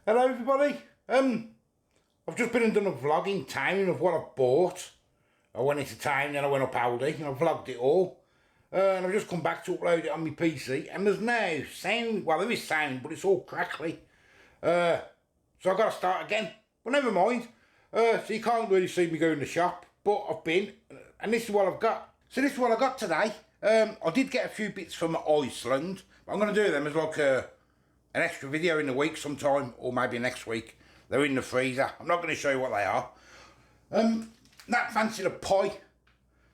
Hello everybody. I've just been and done a vlog in town of what I've bought. I went into town and I went up Aldi and I vlogged it all. And I've just come back to upload it on my PC and there's no sound. Well, there is sound, but it's all crackly. So I've got to start again. But never mind. So you can't really see me go in the shop, but I've been and this is what I've got. So this is what I got today. I did get a few bits from Iceland. But I'm going to do them as like an extra video in the week sometime, or maybe next week. They're in the freezer. I'm not going to show you what they are. Nat fancied a pie.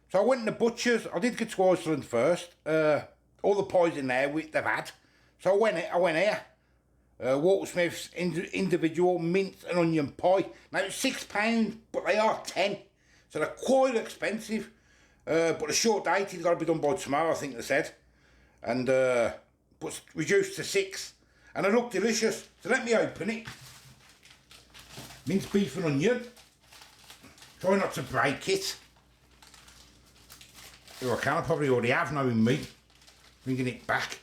So I went in the butcher's. I did get to Iceland first. All the pies in there they've had. So I went here. Walter Smith's individual mint and onion pie. Now it's £6, but they are 10. So they're quite expensive. But a short date, it's got to be done by tomorrow, I think they said. And but reduced to 6. And they look delicious. So let me open it. Minced beef and onion. Try not to break it. Oh, I can. I probably already have, knowing me. Bringing it back.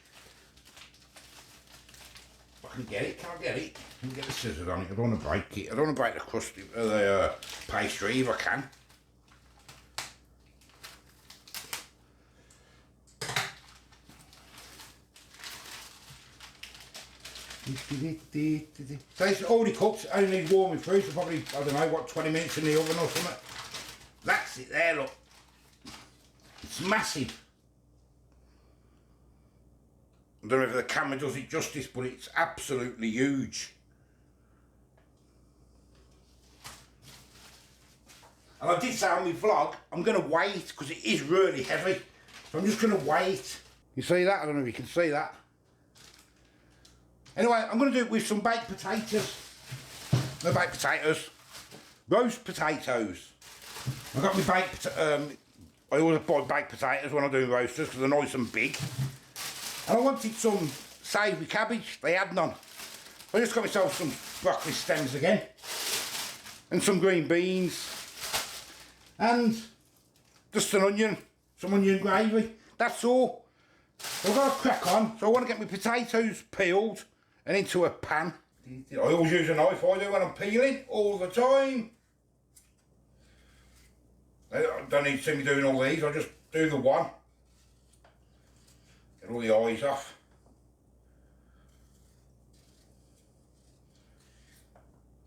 I can get it. Can I get it? I can get the scissors on it. I don't want to break it. I don't want to break the crust of the pastry if I can. So it's already cooked, only needs warming through, so probably, I don't know, what, 20 minutes in the oven or something. That's it there, look. It's massive. I don't know if the camera does it justice, but it's absolutely huge. And I did say on my vlog, I'm going to wait, because it is really heavy. So I'm just going to wait. You see that? I don't know if you can see that. Anyway, I'm going to do it with some baked potatoes. No baked potatoes. Roast potatoes. I've got my baked, I always buy baked potatoes when I do roasters because they're nice and big. And I wanted some savoury cabbage. They had none. So I just got myself some broccoli stems again. And some green beans. And just an onion. Some onion gravy. That's all. So I've got to crack on. So I want to get my potatoes peeled and into a pan. I always use a knife, I do, when I'm peeling, all the time. I don't need to see me doing all these, I just do the one. Get all the eyes off.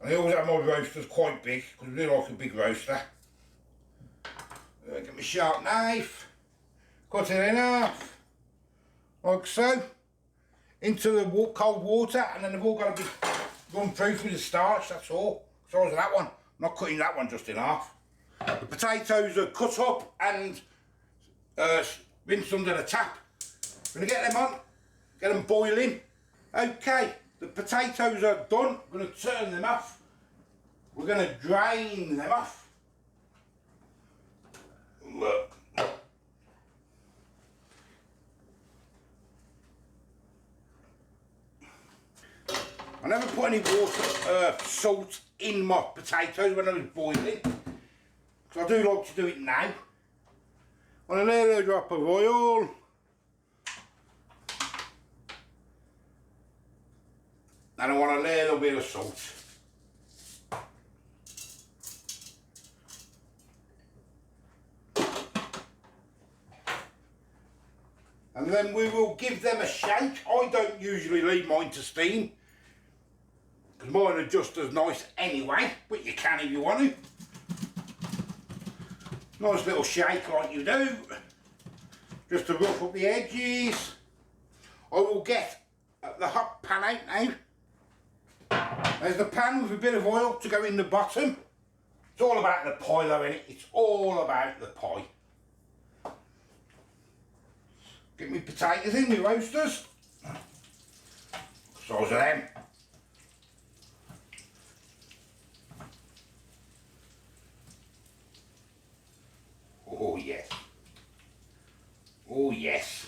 And I always have my roasters quite big, because I do like a big roaster. Get my sharp knife, cut it in half, like so. Into the cold water, and then they've all got to be run through with the starch, that's all. So is that one. I'm not cutting that one just in half. The potatoes are cut up and rinsed under the tap. We're going to get them on, get them boiling. Okay, the potatoes are done. I'm going to turn them off. We're going to drain them off. Look. I never put any water, salt in my potatoes when I was boiling, because I do like to do it now. On a little drop of oil, and I want a little bit of salt. And then we will give them a shake. I don't usually leave mine to steam, because mine are just as nice anyway, but you can if you want to. Nice little shake like you do, just to rough up the edges. I will get the hot pan out now. There's the pan with a bit of oil to go in the bottom. It's all about the pie though, innit? It's all about the pie. Get me potatoes in, my roasters. Size of them. Oh yes. Oh yes.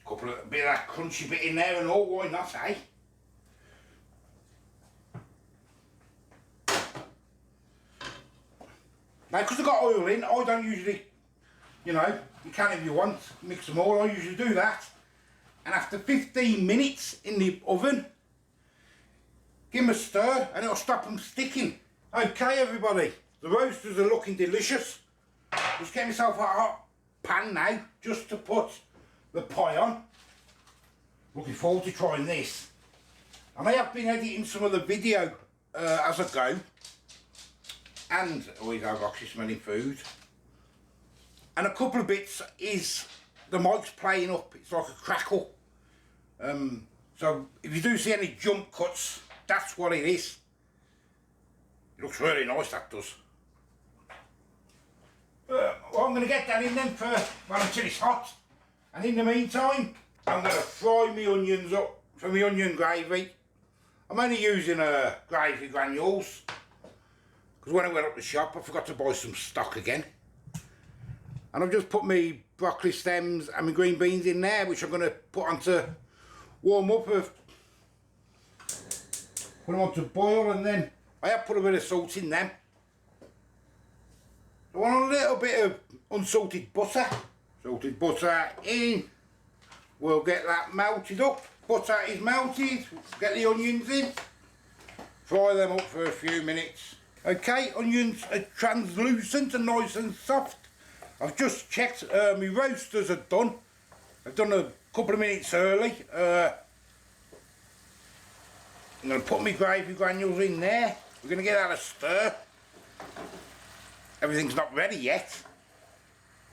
A bit of that crunchy bit in there and all, why not, eh? Now, because I've got oil in, I don't usually, you know, you can if you want, mix them all. I usually do that. And after 15 minutes in the oven, Give them a stir and it'll stop them sticking. Okay everybody, the roasters are looking delicious. Just get myself a hot pan now, just to put the pie on. Looking forward to trying this. And I have been editing some of the video as I go. And always have actually smelling food. And a couple of bits is the mic's playing up, it's like a crackle. So if you do see any jump cuts, that's what it is. It looks really nice, that does. Well, I'm going to get that in then for, well, until it's hot. And in the meantime, I'm going to fry my onions up for my onion gravy. I'm only using gravy granules. Because when I went up the shop, I forgot to buy some stock again. And I've just put my broccoli stems and my green beans in there, which I'm going to put on to warm up. Put them on to boil, and then I have put a bit of salt in them. I want a little bit of unsalted butter. Salted butter in. We'll get that melted up. Butter is melted. Get the onions in. Fry them up for a few minutes. Okay, onions are translucent and nice and soft. I've just checked, my roasters are done. I've done a couple of minutes early. I'm going to put my gravy granules in there. We're going to get that a stir. Everything's not ready yet.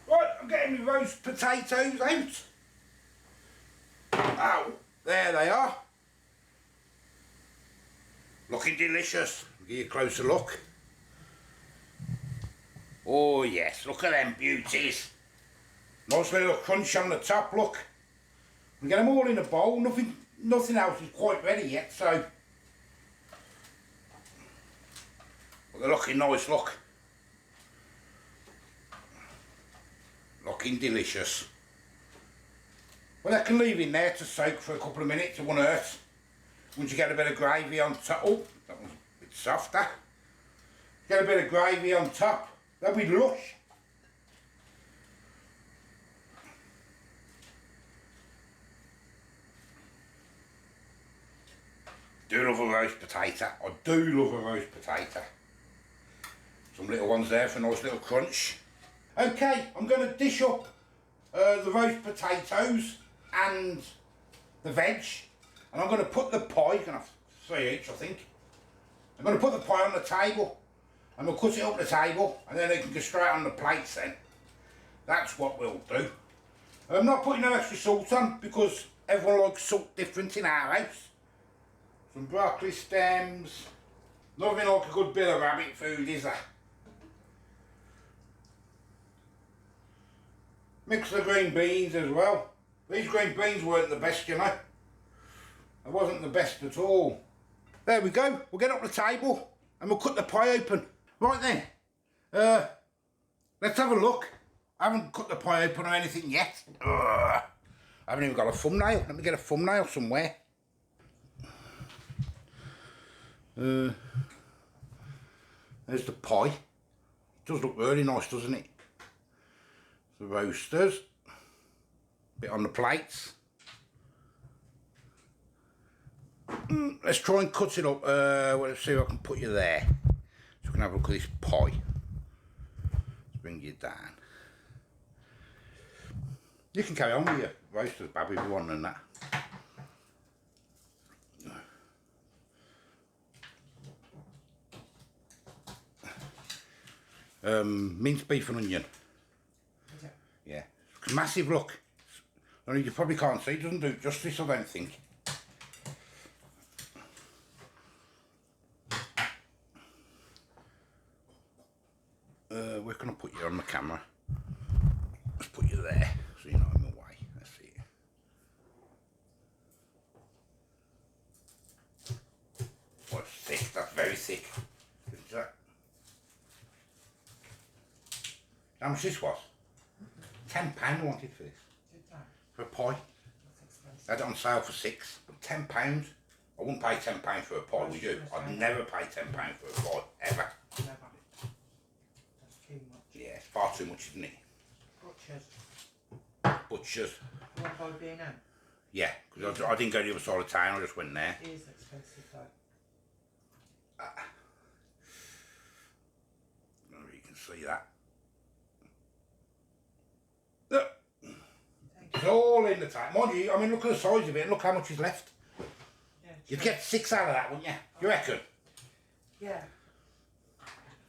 Right, I'm getting my roast potatoes out. Oh, there they are. Looking delicious. I'll give you a closer look. Oh yes, look at them beauties. Nice little crunch on the top, look. We get them all in a bowl, nothing else is quite ready yet, so. But they're looking nice, look. Looking delicious. Well, I can leave in there to soak for a couple of minutes, it won't hurt. Once you get a bit of gravy on top, oh, that one's a bit softer. Get a bit of gravy on top, that'll be lush. Do love a roast potato, I do love a roast potato. Some little ones there for a nice little crunch. Okay, I'm going to dish up the roast potatoes and the veg, and I'm going to put the pie, going to have 3 each I think. I'm going to put the pie on the table, and we'll cut it up the table, and then they can go straight on the plates then. That's what we'll do. I'm not putting no extra salt on, because everyone likes salt different in our house. Some broccoli stems, nothing like a good bit of rabbit food, is there? Mix the green beans as well. These green beans weren't the best, you know. It wasn't the best at all. There we go. We'll get up the table and we'll cut the pie open. Right then. Let's have a look. I haven't cut the pie open or anything yet. I haven't even got a thumbnail. Let me get a thumbnail somewhere. There's the pie. It does look really nice, doesn't it? The roasters, bit on the plates. Let's try and cut it up. Let's see if I can put you there, so we can have a look at this pie. Let's bring you down. You can carry on with your roasters, Babby, if you want, and that. Minced beef and onion. Yeah, it's massive, look. Only you probably can't see, it doesn't do justice, I don't think. Where can I put you on the camera? Let's put you there, so you're not in the way. Let's see. Oh, it's thick, that's very thick. Is that? How much this was? £10 I wanted for this. For a pie. I had it on sale for £6, but £10. I wouldn't pay £10 for a pie, would you? I'd never pay £10 for a pie, ever. Never. That's too much. Yeah, it's far too much, isn't it? Butchers. Butchers. You want to buy B&M? Yeah, because I didn't go to the other side of town, I just went there. It is expensive though. see that. Look. It's all in the tank. Mind you, I mean, look at the size of it and look how much is left. Yeah, You'd true. get 6 out of that, wouldn't you? You reckon? Yeah.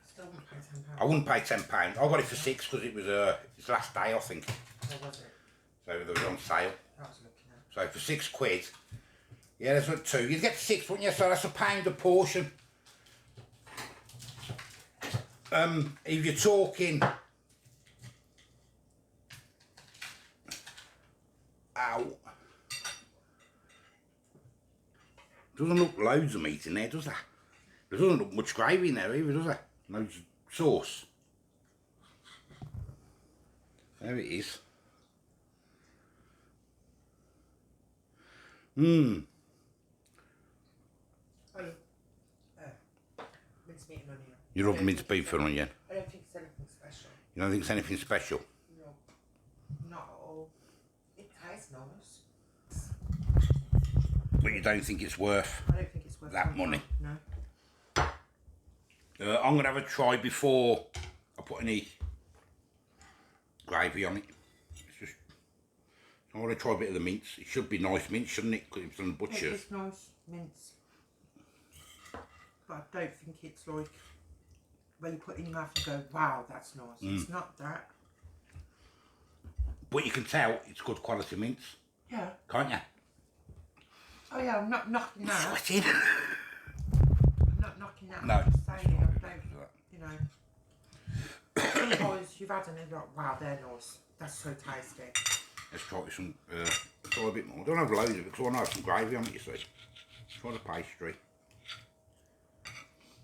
Still wouldn't pay £10. I wouldn't pay £10. I got it for 6 because it was its last day, I think. What was it? So it was on sale. I was looking at. So for £6, yeah, there's what 2. You'd get 6, wouldn't you? So that's £1 a portion. If you're talking, ow, doesn't look loads of meat in there, does there? There doesn't look much gravy in there either, does there? No sauce. There it is. Mmm. Oh, mince meat and onion. You love minced beef and onion. I don't think it's anything special. You don't think it's anything special? No. Not at all. It tastes nice. But you don't think it's worth I don't think it's worth that money? No. I'm going to have a try before I put any gravy on it. It's just, I want to try a bit of the mince. It should be nice mince, shouldn't it? Because it's from the It butcher's. is nice mince. But I don't think it's like where you put it in your mouth and go, wow, that's nice. It's not that. But you can tell it's good quality mince, Yeah. can't you? Oh yeah, I'm not knocking that. Sweating. I'm not knocking that. No. I'm just saying, I don't, you know. Some pies you've had and they're like, wow, they're nice. That's so tasty. Let's try with some, try a bit more. Don't have loads of it because I want to have some gravy on it, you see. Try the pastry.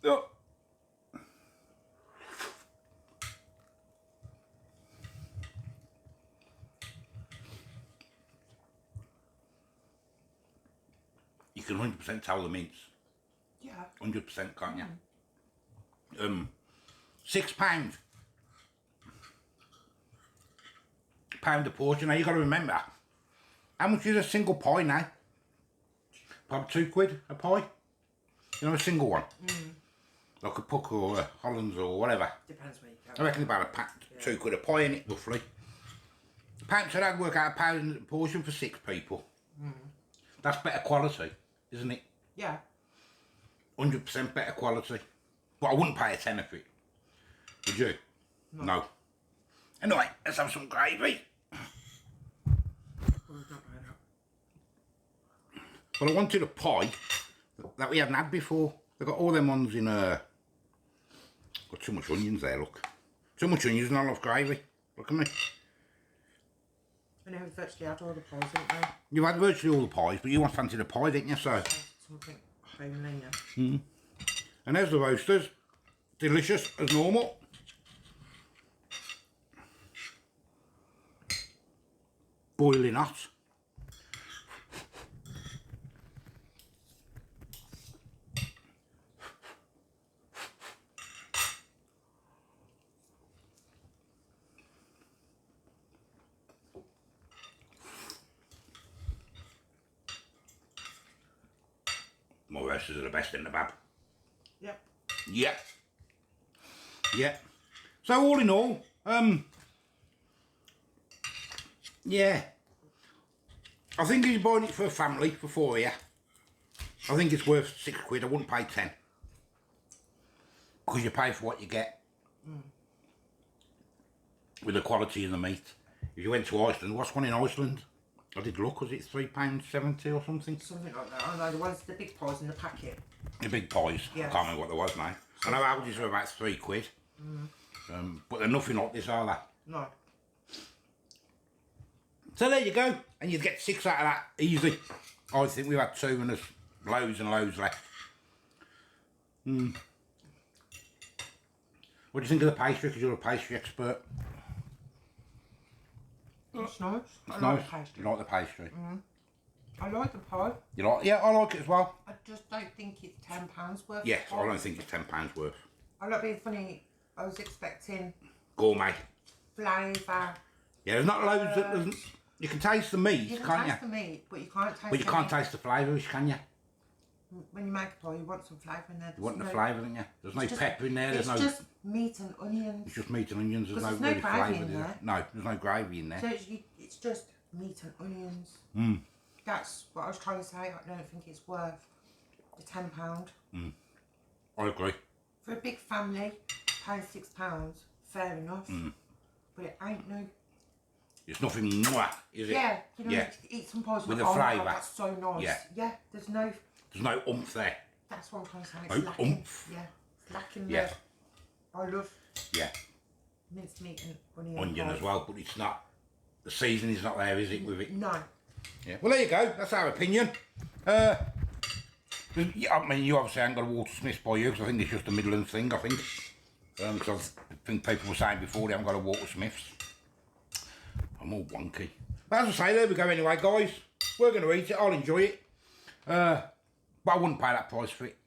Oh. You can 100% tell the mince. Yeah. 100%, can't you? £6. Pound a portion. Now you got to remember, how much is a single pie now? Probably £2 a pie. You know, a single one. Like a Puck or a Hollands or whatever. Depends where you go. I reckon about a pack, £2 a pie in it, roughly. Pound, so that'd work out £1 a portion for 6 people. That's better quality, isn't it? Yeah. 100% better quality. But I wouldn't pay a tenner for it. Would you? No. Anyway, let's have some gravy. Well, it's not bad. But I wanted a pie that we hadn't had before. They've got all them ones in got too much onions there, look. Too much onions and not enough gravy. Look at me. I know we've virtually had all the pies, haven't we? You've had virtually all the pies, but you once fancied a pie, didn't you? So. Something homely, yeah. And there's the roasters. Delicious as normal. Boiling hot. My roasters are the best in the bab. Yep. Yep. Yep. So all in all, yeah. I think if you're buying it for a family, for 4 of you, I think it's worth £6. I wouldn't pay 10. Because you pay for what you get. With the quality of the meat. If you went to Iceland, what's one in Iceland? I did look, was it £3.70 or something? Something like that. I know the ones, the big pies in the packet. The big pies. Yes. I can't remember what there was now. I know Aldi's are about £3. But they're nothing like this, are they? No. So there you go. And you'd get 6 out of that easy. I think we've had 2 and there's loads and loads left. What do you think of the pastry? Because you're a pastry expert. It's nice. It's I like nice. the pastry. You like the pastry? I like the pie. You like? Yeah, I like it as well. I just don't think it's £10 worth. Yes, of I pie. don't think it's £10 worth. I'm not being funny. I was expecting Gourmet. flavour. Yeah, there's not loads. You can taste the meat, You can can't taste you? the meat, but you can't taste. But you can't taste the flavours, can you? when you make a pie, you want some flavour in there. You want the flavour, don't you? There's no pepper in there. It's There's no. just meat and onions. It's just meat and onions. There's no There's really no gravy flavour in there. No, there's no gravy in there. So it's just meat and onions. That's what I was trying to say. I don't think it's worth the £10. I agree. For a big family, paying £6, fair enough. But it ain't no. It's nothing mwah, is it? Yeah, you know, you eat some pies with the oh flavour. my God, that's so nice. Yeah, there's no oomph there. That's what I'm trying to say. No It's lacking. oomph. Yeah, it's lacking Yeah. I love minced meat and Onion as well, but it's not. The seasoning's not there, is it? With it. No. Yeah. Well, there you go. That's our opinion. I mean, you obviously ain't got a Walter Smith by you, because I think it's just a Midlands thing. I think. Because I think people were saying before they haven't got a Walter Smiths. I'm all wonky. But as I say, there we go anyway, guys. We're going to eat it. I'll enjoy it. But I wouldn't pay that price for it.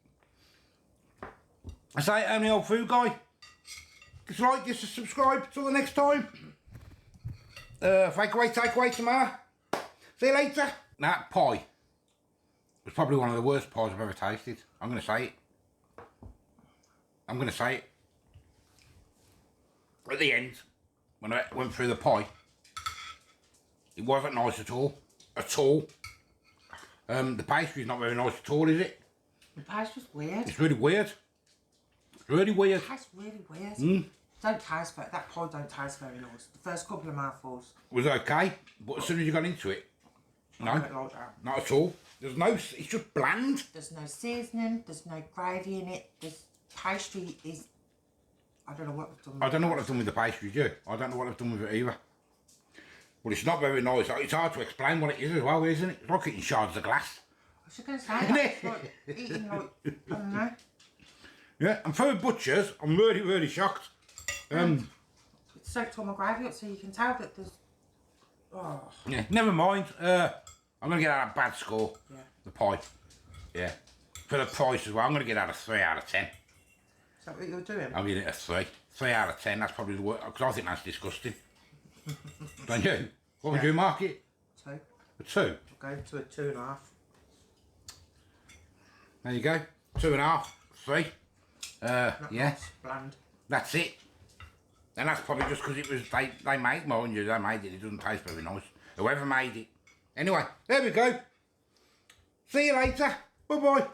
I say, I'm the old food guy. Just like, just subscribe. Till the next time. Take away tomorrow. See you later. That pie was probably one of the worst pies I've ever tasted. I'm going to say it. I'm going to say it. At the end, when I went through the pie, it wasn't nice at all. At all. The pastry's not very nice at all, is it? The pastry's weird. It's really weird. It's really weird. It tastes really weird. Don't taste very, that pie don't taste very nice. The first couple of mouthfuls. Was okay, but as soon as you got into it, no, I don't like that. not at all. There's no, it's just bland. There's no seasoning, there's no gravy in it. The pastry is, I don't know what they've done with I don't know what they've done with the pastry, do you? I don't know what they've done with it either. But it's not very nice. It's hard to explain what it is as well, isn't it? It's like eating shards of glass. I was just going to say that. It's like eating like, I don't know. Yeah, and for butchers, I'm really, really shocked. It's soaked all my gravy up so you can tell that there's, oh. Yeah, never mind. I'm going to get out a bad score. Yeah. The pie. Yeah. For the price as well, I'm going to get out a 3 out of 10. Is that what you're doing? I'm giving it a 3. 3 out of 10, that's probably the worst, because I think that's disgusting. Don't you? What would you mark it? 2. A 2? I'll go to a 2.5. There you go. 2.5, 3. Not yeah. nice, bland. That's it. And that's probably just because it was, they made, mind you, they made it. It doesn't taste very nice. Whoever made it. Anyway, there we go. See you later. Bye-bye.